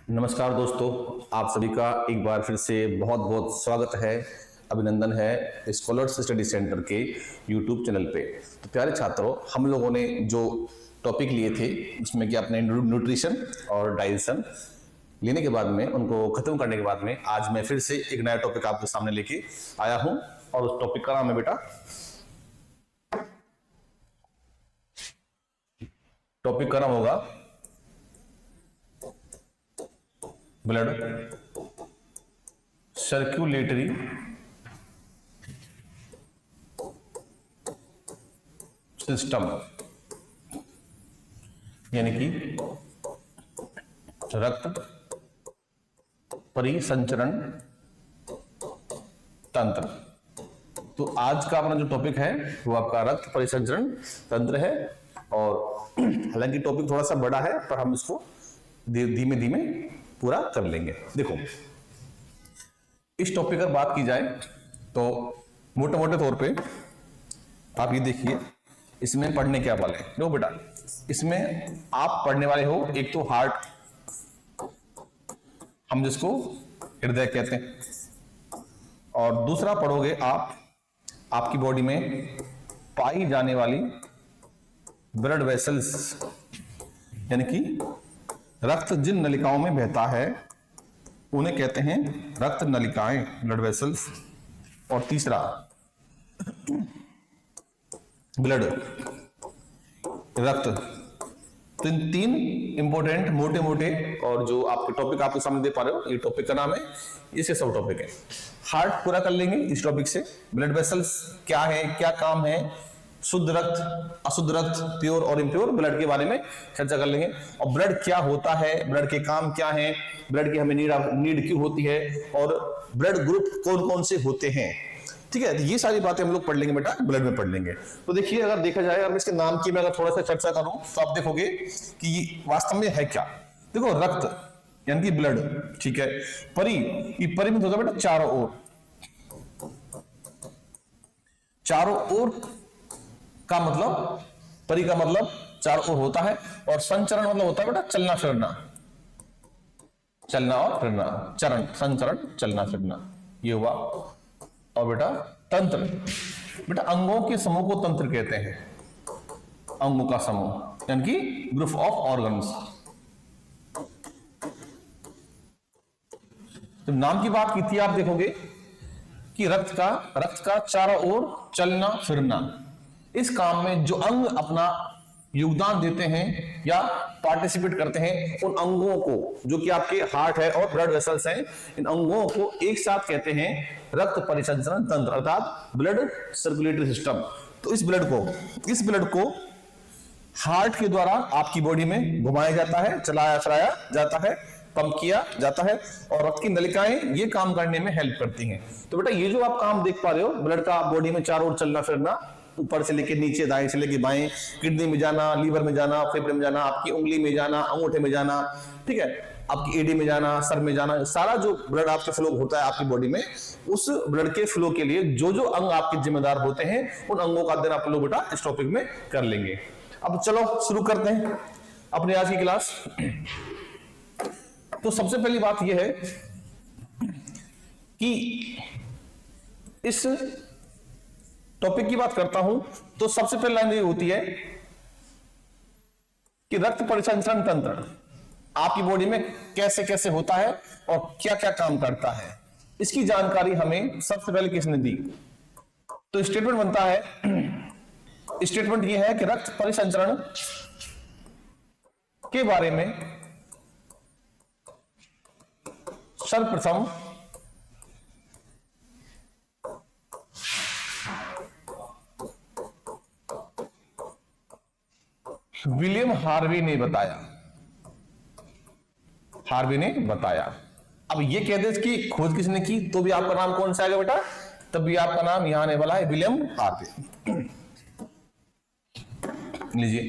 नमस्कार दोस्तों, आप सभी का एक बार फिर से बहुत बहुत स्वागत है, अभिनंदन है स्कॉलर्स स्टडी सेंटर के यूट्यूब चैनल पे। तो प्यारे छात्रों, हम लोगों ने जो टॉपिक लिए थे उसमें कि अपने न्यूट्रिशन और डाइजेशन लेने के बाद में उनको खत्म करने के बाद में आज मैं फिर से एक नया टॉपिक आपके सामने लेके आया हूं और उस टॉपिक का नाम है बेटा, टॉपिक का नाम होगा ब्लड सर्कुलेटरी सिस्टम, यानी कि रक्त परिसंचरण तंत्र। तो आज का अपना जो टॉपिक है वो आपका रक्त परिसंचरण तंत्र है। और हालांकि टॉपिक थोड़ा सा बड़ा है पर हम इसको धीमे धीमे पूरा कर लेंगे। देखो, इस टॉपिक पर बात की जाए तो मोटे मोटे तौर पे आप ये देखिए, इसमें पढ़ने क्या वाले हैं। देखो बेटा, इसमें आप पढ़ने वाले हो एक तो हार्ट, हम जिसको हृदय कहते हैं, और दूसरा पढ़ोगे आप आपकी बॉडी में पाई जाने वाली ब्लड वेसल्स, यानी कि रक्त जिन नलिकाओं में बहता है उन्हें कहते हैं रक्त नलिकाएं, ब्लड वेसल्स। और तीसरा ब्लड, रक्त। तो इन तीन इंपॉर्टेंट मोटे मोटे, और जो आपके टॉपिक आपके सामने दे पा रहे हो ये टॉपिक का नाम है, इसके सब टॉपिक है। हार्ट पूरा कर लेंगे इस टॉपिक से, ब्लड वेसल्स क्या है, क्या काम है, शुद्ध रक्त, अशुद्ध रक्त, प्योर और इम्प्योर ब्लड के बारे में चर्चा कर लेंगे। और ब्लड क्या होता है, ब्लड के काम क्या है, ब्लड की हमें नीड क्यों होती है, और ब्लड ग्रुप कौन कौन से होते हैं। ठीक है, ये सारी बातें हम लोग पढ़ लेंगे बेटा, ब्लड में पढ़ लेंगे। तो देखिए, अगर देखा जाए, अगर इसके नाम की मैं अगर थोड़ा सा चर्चा करूं तो आप देखोगे कि वास्तव में है क्या। देखो, रक्त यानी कि ब्लड, ठीक है। ये परि में होगा बेटा चारों ओर, चारों ओर का मतलब, परि का मतलब चारों ओर होता है, और संचरण मतलब होता है बेटा चलना फिरना, चलना और फिरना, चरण, संचरण, चलना फिरना, ये हुआ। और बेटा तंत्र, बेटा अंगों के समूह को तंत्र कहते हैं, अंगों का समूह, यानी कि ग्रुप ऑफ ऑर्गन्स। तो नाम की बात की थी, आप देखोगे कि रक्त का चारों ओर चलना फिरना, इस काम में जो अंग अपना योगदान देते हैं या पार्टिसिपेट करते हैं, उन अंगों को, जो कि आपके हार्ट है और ब्लड वेसल्स हैं, इन अंगों को एक साथ कहते हैं रक्त परिसंचरण तंत्र, अर्थात ब्लड सर्कुलेटरी सिस्टम। तो इस ब्लड को हार्ट के द्वारा आपकी बॉडी में घुमाया जाता है, चलाया फिराया जाता है, पंप किया जाता है, और रक्त की नलिकाएं ये काम करने में हेल्प करती हैं। तो बेटा ये जो आप काम देख पा रहे हो, ब्लड का बॉडी में चारों ओर चलना फिरना, ऊपर से लेके नीचे, दाएं से लेके बाएं, किडनी में जाना, लीवर में जाना, फेफड़े में जाना, आपकी उंगली में जाना, अंगूठे में जाना, ठीक है, आपकी एडी में जाना, सर में जाना, सारा जो ब्लड आपका फ्लो होता है आपकी बॉडी में, उस ब्लड के फ्लो के लिए जो जो अंग आपके जिम्मेदार होते हैं, उन अंगों का अध्ययन आप लोग बेटा इस टॉपिक में कर लेंगे। अब चलो शुरू करते हैं अपनी आज की क्लास। तो सबसे पहली बात यह है कि इस टॉपिक की बात करता हूं तो सबसे पहली लाइन ये होती है कि रक्त परिसंचरण तंत्र आपकी बॉडी में कैसे कैसे होता है और क्या क्या काम करता है, इसकी जानकारी हमें सबसे पहले किसने दी। तो स्टेटमेंट बनता है, स्टेटमेंट यह है कि रक्त परिसंचरण के बारे में सर्वप्रथम विलियम हार्वे ने बताया। अब ये कह दे कि खोज किसने की, तो भी आपका नाम कौन सा आएगा बेटा, तब भी आपका नाम यहां आने वाला है, विलियम हार्वे। लीजिए,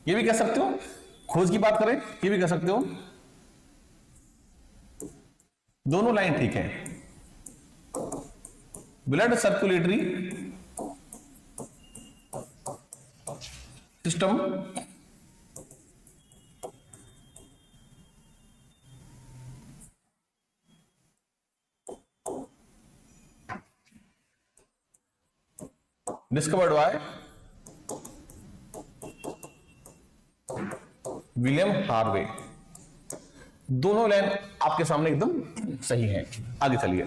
ये भी कह सकते हो, खोज की बात करें ये भी कह सकते हो, दोनों लाइन ठीक है। Blood circulatory system discovered by William Harvey. दोनों लाइन आपके सामने एकदम सही है। आगे चलिए।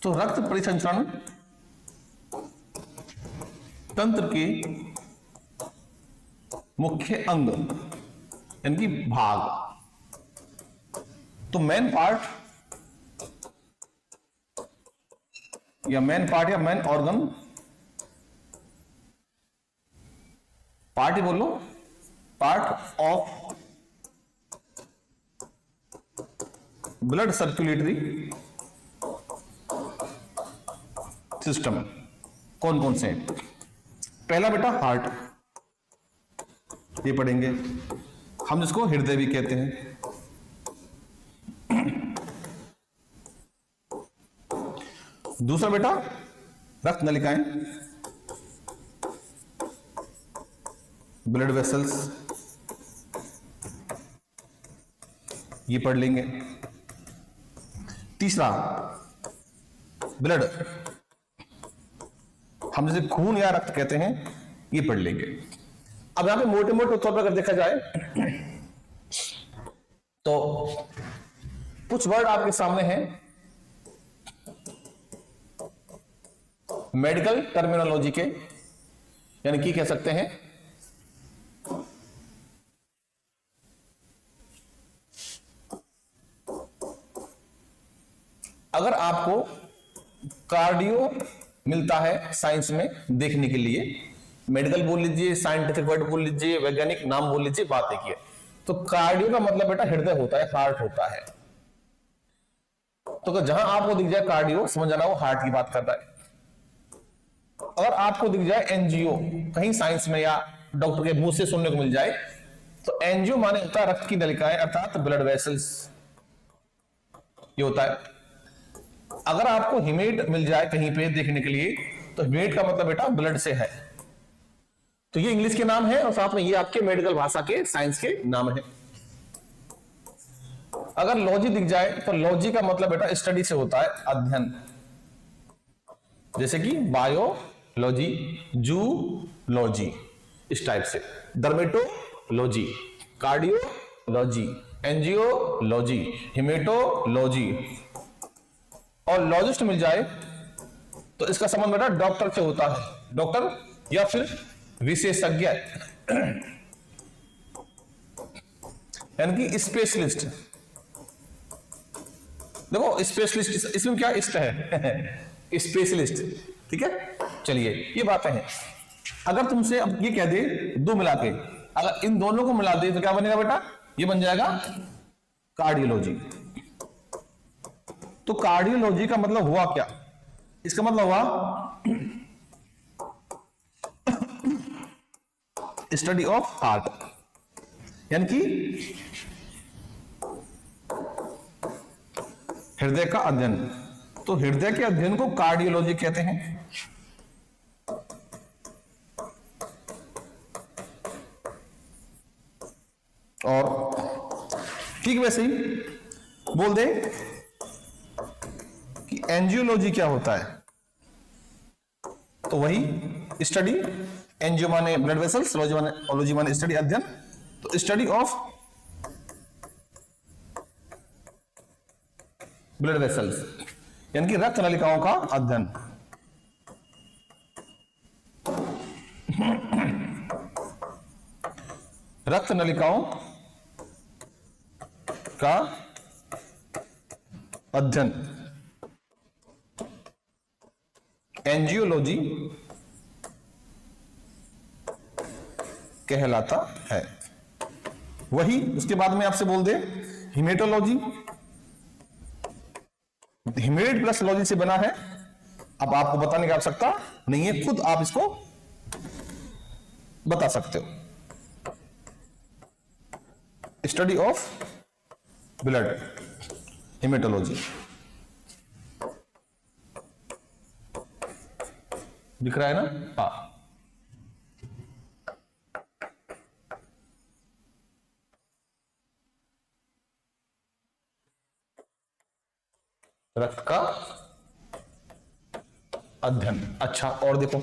तो रक्त परिसंचरण तंत्र के मुख्य अंग यानी कि भाग। तो मेन पार्ट या मेन ऑर्गन, पार्ट ही बोलो, part of blood circulatory system कौन कौन से हैं? पहला बेटा हार्ट, ये पढ़ेंगे हम, जिसको हृदय भी कहते हैं। दूसरा बेटा रक्त नलिकाएं, ब्लड वेसल्स, ये पढ़ लेंगे। तीसरा ब्लड, हम जैसे खून या रक्त कहते हैं, ये पढ़ लेंगे। अब यहां पे मोटे मोटे तौर पर अगर देखा जाए तो कुछ वर्ड आपके सामने हैं मेडिकल टर्मिनोलॉजी के, यानी कि कह सकते हैं अगर आपको कार्डियो मिलता है साइंस में देखने के लिए, मेडिकल बोल लीजिए, साइंटिफिक वर्ड बोल लीजिए, वैज्ञानिक नाम बोल लीजिए, बात एक ही है। तो कार्डियो का मतलब बेटा हृदय होता है, हार्ट होता है। तो जहां आपको दिख जाए कार्डियो, समझ जाना वो हार्ट की बात कर रहा है। अगर आपको दिख जाए एनजीओ कहीं साइंस में या डॉक्टर के मुंह से सुनने को मिल जाए, तो एनजीओ माने होता है रक्त की नलिकाएं अर्थात ब्लड वेसल्स, ये होता है। अगर आपको हिमेट मिल जाए कहीं पे देखने के लिए, तो हिमेट का मतलब बेटा ब्लड से है। तो ये इंग्लिश के नाम है और साथ में ये आपके मेडिकल भाषा के, साइंस के नाम है। अगर लॉजी दिख जाए, तो लॉजी का मतलब बेटा स्टडी से होता है, अध्ययन, जैसे कि बायोलॉजी, जूलॉजी, इस टाइप से। Dermatology, cardiology, angiology, haematology. और लॉजिस्ट मिल जाए तो इसका संबंध बेटा डॉक्टर से होता है, डॉक्टर या फिर विशेषज्ञ यानी कि स्पेशलिस्ट। देखो स्पेशलिस्ट इसमें क्या इष्ट है स्पेशलिस्ट, ठीक है। चलिए ये बातें हैं। अगर तुमसे अब ये कह दे दो मिला के, अगर इन दोनों को मिला दे तो क्या बनेगा बेटा? ये बन जाएगा कार्डियोलॉजी। तो कार्डियोलॉजी का मतलब हुआ क्या? इसका मतलब हुआ स्टडी ऑफ हार्ट, यानी कि हृदय का अध्ययन। तो हृदय के अध्ययन को कार्डियोलॉजी कहते हैं। और ठीक वैसे ही बोल दे कि एंजियोलॉजी क्या होता है, तो वही स्टडी, एंजियो माने ब्लड वेसल्स, लॉजी माने स्टडी, अध्ययन। तो स्टडी ऑफ ब्लड वेसल्स यानी कि रक्त नलिकाओं का अध्ययन। रक्त नलिकाओं का अध्ययन एंजियोलॉजी कहलाता है। वही उसके बाद में आपसे बोल दे हिमेटोलॉजी, हिमेट प्लस लॉजी से बना है। अब आपको बताने की आवश्यकता नहीं है, खुद आप इसको बता सकते हो। Study of blood, haematology. दिख रहा है ना? हाँ। रक्त का अध्ययन। अच्छा, और देखो,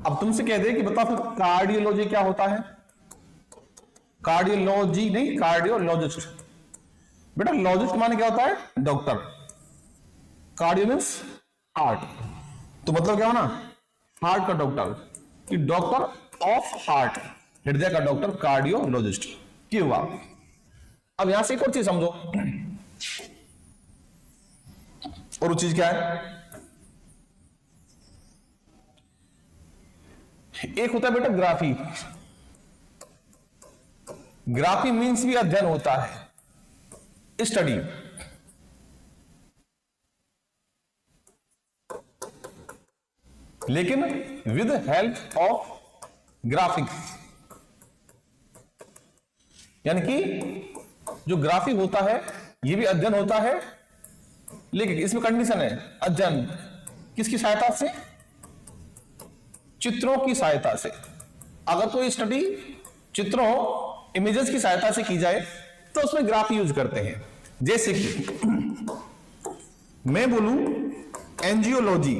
अब तुमसे कह दे कि बताओ फिर कार्डियोलॉजी क्या होता है? कार्डियोलॉजी नहीं, कार्डियोलॉजिस्ट। बेटा लॉजिस्ट माने क्या होता है? डॉक्टर। कार्डियो मीन्स हार्ट, तो मतलब क्या होना? हार्ट का डॉक्टर, कि डॉक्टर ऑफ हार्ट, हृदय का डॉक्टर, कार्डियोलॉजिस्ट की हुआ। अब यहां से एक और चीज समझो, और वो चीज क्या है? एक होता है बेटा ग्राफी। ग्राफी मीन्स भी अध्ययन होता है, स्टडी। लेकिन विद हेल्प ऑफ ग्राफिक्स, यानी कि जो ग्राफी होता है ये भी अध्ययन होता है, लेकिन इसमें कंडीशन है, अध्ययन किसकी सहायता से? चित्रों की सहायता से। अगर कोई स्टडी चित्रों, इमेजेस की सहायता से की जाए तो उसमें ग्राफी यूज करते हैं। जैसे कि मैं बोलूं एंजियोलॉजी,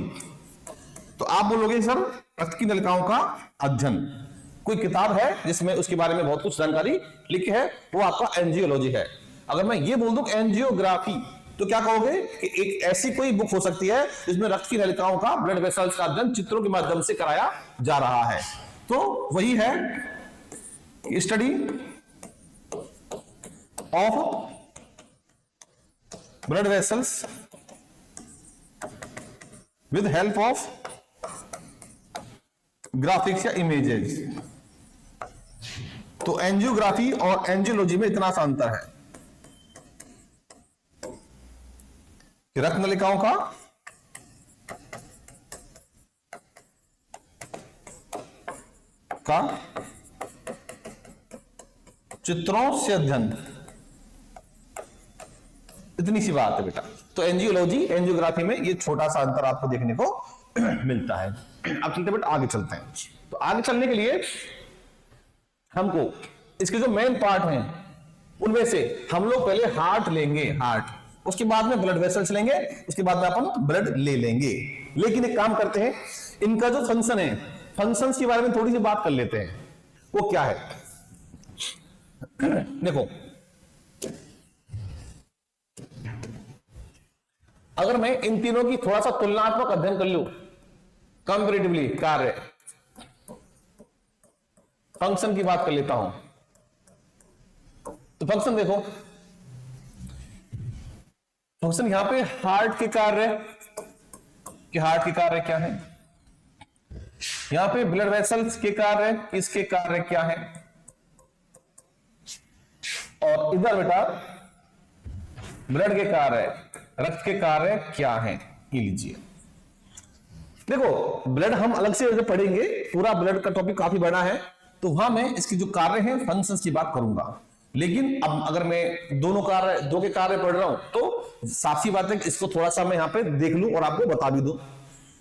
तो आप बोलोगे सर रक्त की नलिकाओं का अध्ययन। कोई किताब है जिसमें उसके बारे में बहुत कुछ जानकारी लिखी है, वो आपका एंजियोलॉजी है। अगर मैं ये बोल दूं एंजियोग्राफी, तो क्या कहोगे कि एक ऐसी कोई बुक हो सकती है जिसमें रक्त की नलिकाओं का, ब्लड वेसल्स का अध्ययन चित्रों के माध्यम से कराया जा रहा है। तो वही है study of blood vessels with help of graphics या इमेजेस। तो एंजियोग्राफी और एंजियोलॉजी में इतना सा अंतर है कि रक्त नलिकाओं का चित्रों से अध्ययन, इतनी सी बात है बेटा। तो एंजियोलॉजी एंजियोग्राफी में ये छोटा सा अंतर आपको देखने को मिलता है। अब चलते बेटा आगे चलते हैं। तो आगे चलने के लिए हमको इसके जो मेन पार्ट हैं उनमें से हम लोग पहले हार्ट लेंगे, हार्ट, उसके बाद में ब्लड वेसल्स लेंगे, उसके बाद में अपन ब्लड ले लेंगे। लेकिन एक काम करते हैं, इनका जो फंक्शन है, फंक्शंस के बारे में थोड़ी सी बात कर लेते हैं। वो क्या है? देखो, अगर मैं इन तीनों की थोड़ा सा तुलनात्मक अध्ययन कर लूं, कंपैरेटिवली, कार्य, फंक्शन की बात कर लेता हूं, तो फंक्शन देखो, फंक्शन यहां पे हार्ट के कार्य, कि हार्ट के कार्य क्या है, यहां पे ब्लड वेसल्स के कार्य, इसके कार्य क्या है, और इधर बेटा ब्लड के कार्य, रक्त के कार्य क्या है, ये लीजिए। देखो ब्लड हम अलग से पढ़ेंगे, पूरा ब्लड का टॉपिक काफी बड़ा है, तो वहां मैं इसकी जो कार्य है, फंक्शंस की बात करूंगा। लेकिन अब अगर मैं दो के कार्य पढ़ रहा हूं तो साफ सी बात है कि इसको थोड़ा सा मैं यहां पे देख लूं और आपको बता भी दूं,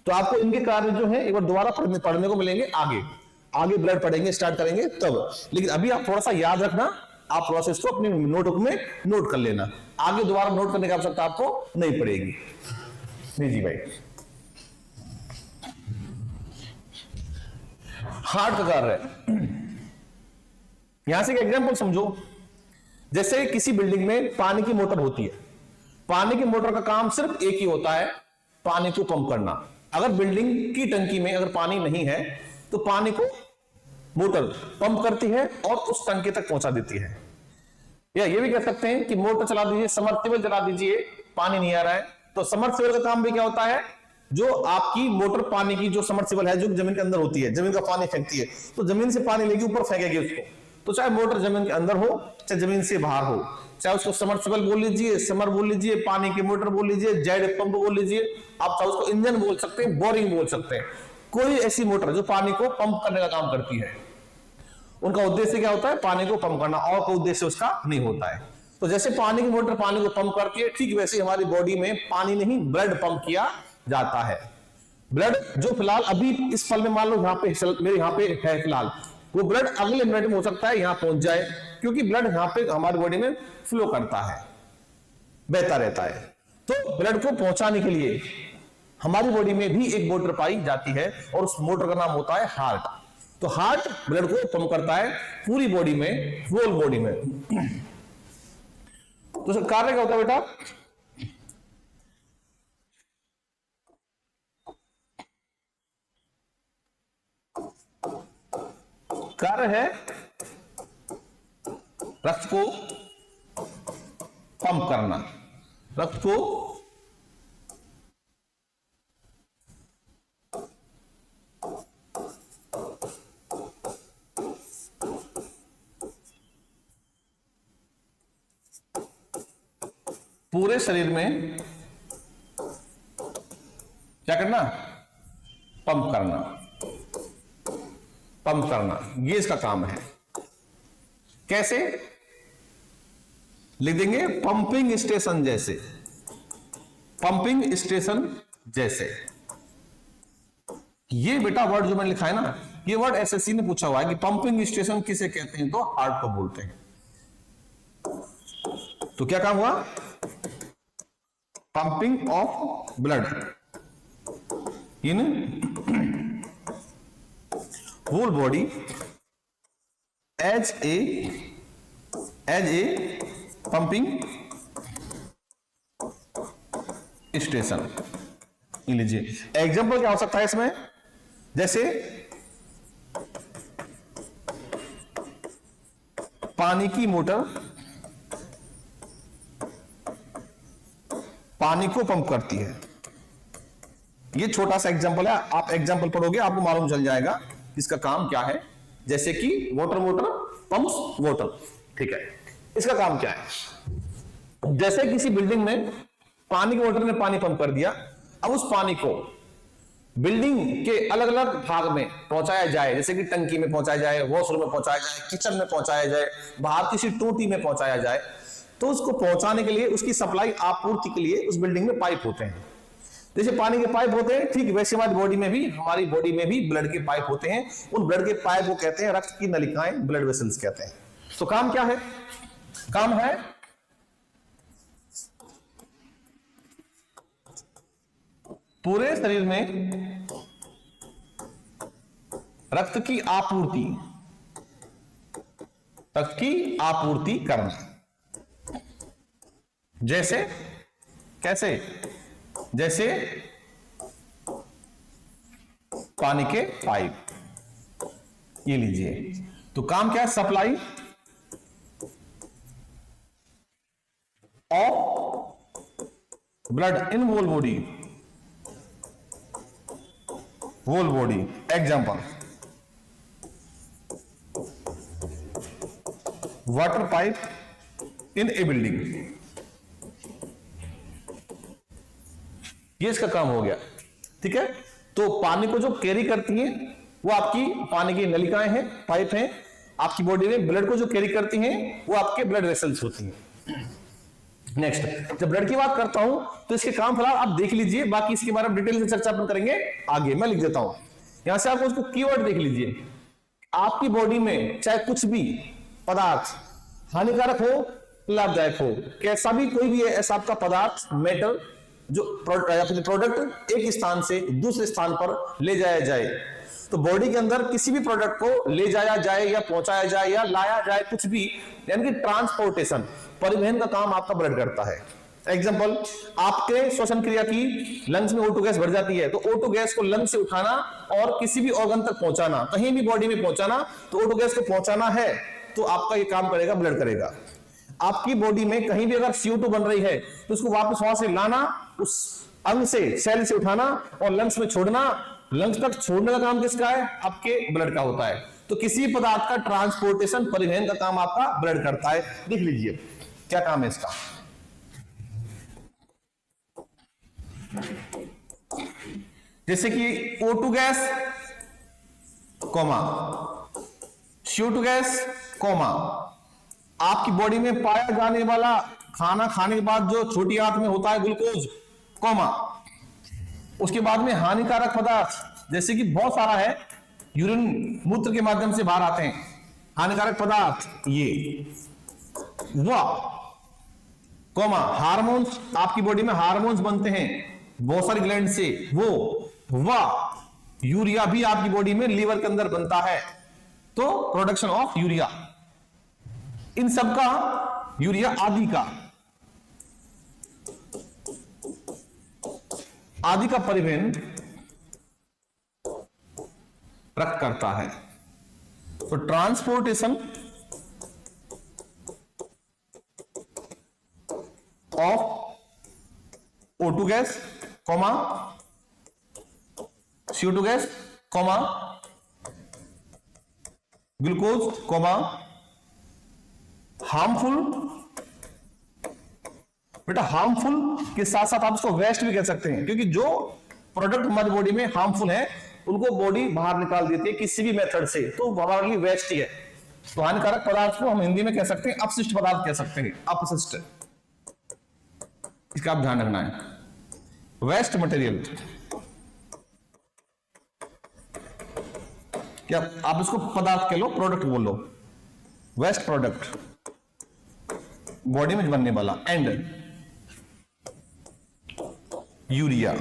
तो आपको इनके कार्य जो है एक बार दोबारा पढ़ने को मिलेंगे। आगे ब्लड पढ़ेंगे, स्टार्ट करेंगे तब। लेकिन अभी आप थोड़ा सा याद रखना, आप थोड़ा सा इसको अपने नोटबुक में नोट कर लेना, आगे दोबारा नोट करने की आवश्यकता आपको नहीं पड़ेगी। नहीं जी भाई, हार्ट का कार्य है। यहां से एक एग्जांपल समझो, जैसे किसी बिल्डिंग में पानी की मोटर होती है, पानी की मोटर का काम सिर्फ एक ही होता है, पानी को पंप करना। अगर बिल्डिंग की टंकी में अगर पानी नहीं है तो पानी को मोटर पंप करती है और उस टंकी तक पहुंचा देती है। या ये भी कह सकते हैं कि मोटर चला दीजिए, समरसेबल चला दीजिए, पानी नहीं आ रहा है, तो समरसेबल का काम भी क्या होता है, जो आपकी मोटर पानी की जो समरसेबल है, जो जमीन के अंदर होती है, जमीन का पानी फेंकती है, तो जमीन से पानी लेगी ऊपर फेंकेगी उसको। तो चाहे मोटर जमीन के अंदर हो, चाहे जमीन से बाहर हो, चाहे उसको समरसेबल बोल लीजिए, समर बोल लीजिए, पानी की मोटर बोल लीजिए, जेड पंप बोल लीजिए, आप चाहे उसको इंजन बोल सकते हैं, बोरिंग बोल सकते हैं, कोई ऐसी मोटर जो पानी को पंप करने का काम करती है, उनका उद्देश्य क्या होता है, पानी को पंप करना, और कोई उद्देश्य उसका नहीं होता है। तो जैसे पानी की मोटर पानी को पंप करती है, ठीक वैसे हमारी बॉडी में पानी नहीं, ब्लड पंप किया जाता है। ब्लड जो फिलहाल अभी इस पल में मान लो यहाँ पे मेरे यहाँ पे है फिलहाल, वो ब्लड अगले मिनट में हो सकता है यहाँ पहुंच जाए, क्योंकि ब्लड यहाँ पे हमारी बॉडी में फ्लो करता है, बहता रहता है। तो ब्लड को पहुंचाने के लिए हमारी बॉडी में भी एक मोटर पाई जाती है और उस मोटर का नाम होता है हार्ट। तो हार्ट ब्लड को पंप करता है पूरी बॉडी में, होल बॉडी में। तो उसका कार्य क्या होता है बेटा? कार्य है रक्त को पंप करना, रक्त को पूरे शरीर में क्या करना? पंप करना, पंप करना, ये इसका काम है। कैसे लिख देंगे? पंपिंग स्टेशन जैसे, पंपिंग स्टेशन जैसे। ये बेटा वर्ड जो मैंने लिखा है ना, ये वर्ड एसएससी ने पूछा हुआ है कि पंपिंग स्टेशन किसे कहते हैं, तो हार्ट को बोलते हैं। तो क्या काम हुआ? Pumping of blood in whole body as a pumping station. लीजिए एग्जांपल क्या हो सकता है इसमें? जैसे पानी की मोटर पानी को पंप करती है। ये छोटा सा एग्जांपल है, आप एग्जांपल पढ़ोगे आपको मालूम चल जाएगा इसका काम क्या है। जैसे कि वाटर मोटर पंप्स वाटर, ठीक है, इसका काम क्या है? जैसे किसी बिल्डिंग में पानी की मोटर ने पानी पंप कर दिया, अब उस पानी को बिल्डिंग के अलग अलग भाग में पहुंचाया जाए, जैसे कि टंकी में पहुंचाया जाए, वॉशरूम में पहुंचाया जाए, किचन में पहुंचाया जाए, बाहर किसी टोटी में पहुंचाया जाए, तो उसको पहुंचाने के लिए उसकी सप्लाई आपूर्ति के लिए उस बिल्डिंग में पाइप होते हैं। जैसे पानी के पाइप होते हैं, ठीक वैसे हमारी बॉडी में भी ब्लड के पाइप होते हैं। उन ब्लड के पाइप को कहते हैं रक्त की नलिकाएं, ब्लड वेसल्स कहते हैं। तो काम क्या है? काम है पूरे शरीर में रक्त की आपूर्ति करना। जैसे कैसे? जैसे पानी के पाइप, ये लीजिए। तो काम क्या है? Supply of blood in whole body. Example water pipe in a building. ये इसका काम हो गया, ठीक है। तो पानी को जो कैरी करती हैं वो आपकी पानी की नलिकाएं हैं, पाइप हैं। आपकी बॉडी में ब्लड को जो कैरी करती हैं वो आपके ब्लड वेसल्स होती हैं। नेक्स्ट, जब ब्लड की बात करता हूं तो इसके काम फिलहाल आप देख लीजिए, बाकी इसके बारे में डिटेल से चर्चा अपन करेंगे आगे। मैं लिख देता हूं यहां से, आपको उसको कीवर्ड देख लीजिए। आपकी बॉडी में चाहे कुछ भी पदार्थ हानिकारक हो, लाभदायक हो, कैसा भी कोई भी ऐसा आपका पदार्थ, मेटल, जो प्रोडक्ट एक स्थान से दूसरे स्थान पर ले जाया जाए, तो बॉडी के अंदर किसी भी प्रोडक्ट को ले जाया जाए या पहुंचाया जाए या लाया जाए, कुछ भी, यानी कि ट्रांसपोर्टेशन, परिवहन का काम आपका ब्लड करता है। एग्जांपल, आपके श्वसन क्रिया की लंग्स में O2 गैस भर जाती है, तो O2 गैस को लंग्स से उठाना और किसी भी ऑर्गन तक पहुंचाना, कहीं भी बॉडी में पहुंचाना, तो O2 गैस को पहुंचाना है तो आपका ये काम करेगा, ब्लड करेगा। आपकी बॉडी में कहीं भी अगर CO2 बन रही है तो उसको वापस वहां से लाना, उस अंग से, सेल से उठाना और लंग्स में छोड़ना, लंग्स तक छोड़ने का काम किसका है? आपके ब्लड का होता है। तो किसी पदार्थ का ट्रांसपोर्टेशन, परिवहन का काम आपका ब्लड करता है। देख लीजिए क्या काम है इसका। जैसे कि O2 gas comma, CO2 gas comma, आपकी बॉडी में पाया जाने वाला खाना खाने के बाद जो छोटी आंत में होता है ग्लूकोज, कोमा, उसके बाद में हानिकारक पदार्थ जैसे कि बहुत सारा है, यूरिन, मूत्र के माध्यम से बाहर आते हैं हानिकारक पदार्थ, ये वाह, कॉमा हार्मोन्स, आपकी बॉडी में हार्मोन्स बनते हैं बहुत सारी ग्लैंड से, वो यूरिया भी आपकी बॉडी में लीवर के अंदर बनता है, तो प्रोडक्शन ऑफ यूरिया, इन सब का यूरिया आदि का परिवहन रक्त करता है। तो transportation of O2 gas comma CO2 gas comma glucose comma harmful, बेटा हार्मफुल के साथ साथ आप उसको वेस्ट भी कह सकते हैं, क्योंकि जो प्रोडक्ट हमारी बॉडी में हार्मफुल है उनको बॉडी बाहर निकाल देती है किसी भी मेथड से, तो हमारे लिए वेस्ट ही है। तो हानिकारक पदार्थ को हम हिंदी में कह सकते हैं अपशिष्ट पदार्थ कह सकते हैं, अपशिष्ट, इसका आप ध्यान रखना है। वेस्ट मटेरियल, क्या आप इसको पदार्थ कह लो, प्रोडक्ट बोल लो, वेस्ट प्रोडक्ट बॉडी में बनने वाला, एंड यूरिया।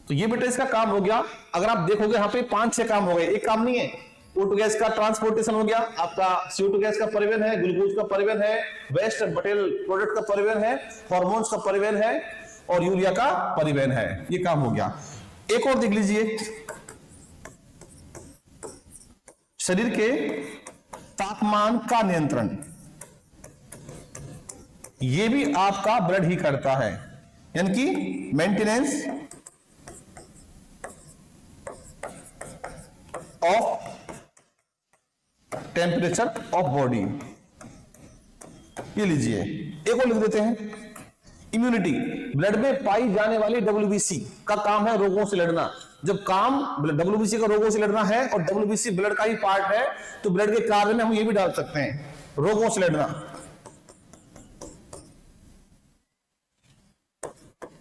तो ये बेटा इसका काम हो गया। अगर आप देखोगे यहां पे 5-6 काम हो गए, एक काम नहीं है। O2 गैस का ट्रांसपोर्टेशन हो गया, आपका CO2 गैस का परिवहन है, ग्लूकोज का परिवहन है, वेस्ट मटेरियल प्रोडक्ट का परिवहन है, हार्मोन्स का परिवहन है और यूरिया का परिवहन है, ये काम हो गया। एक और देख लीजिए, शरीर के तापमान का नियंत्रण, ये भी आपका ब्लड ही करता है, यानी कि maintenance of temperature of body, ये लीजिए। एक और लिख देते हैं, इम्यूनिटी, ब्लड में पाई जाने वाली WBC का काम है रोगों से लड़ना। जब काम WBC का रोगों से लड़ना है और WBC ब्लड का ही पार्ट है, तो ब्लड के कार्य में हम ये भी डाल सकते हैं, रोगों से लड़ना,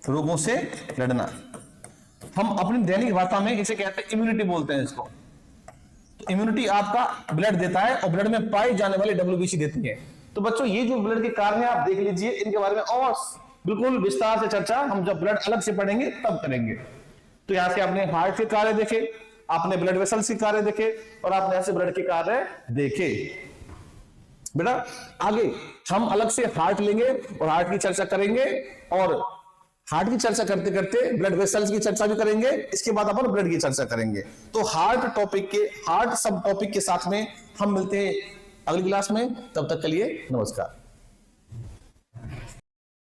रोगों से लड़ना। हम अपनी दैनिक भाषा में इसे कहते हैं इम्यूनिटी बोलते हैं इसको। इम्यूनिटी आपका ब्लड देता है और ब्लड में पाई जाने वाली WBC देती है। तो बच्चों ये जो ब्लड के कार्य हैं आप देख लीजिए, इनके बारे में और बिल्कुल विस्तार से चर्चा हम जब ब्लड अलग से पढ़ेंगे तब करेंगे। तो यहां से आपने हार्ट के कार्य देखे, आपने ब्लड वेसल्स के कार्य देखे और आपने यहां से ब्लड के कार्य देखे। बेटा आगे हम अलग से हार्ट लेंगे और हार्ट की चर्चा करेंगे, और हार्ट की चर्चा करते करते ब्लड वेसल्स की चर्चा भी करेंगे, इसके बाद अपन ब्लड की चर्चा करेंगे। तो हार्ट सब टॉपिक के साथ में हम मिलते हैं अगली क्लास में, तब तक के लिए नमस्कार।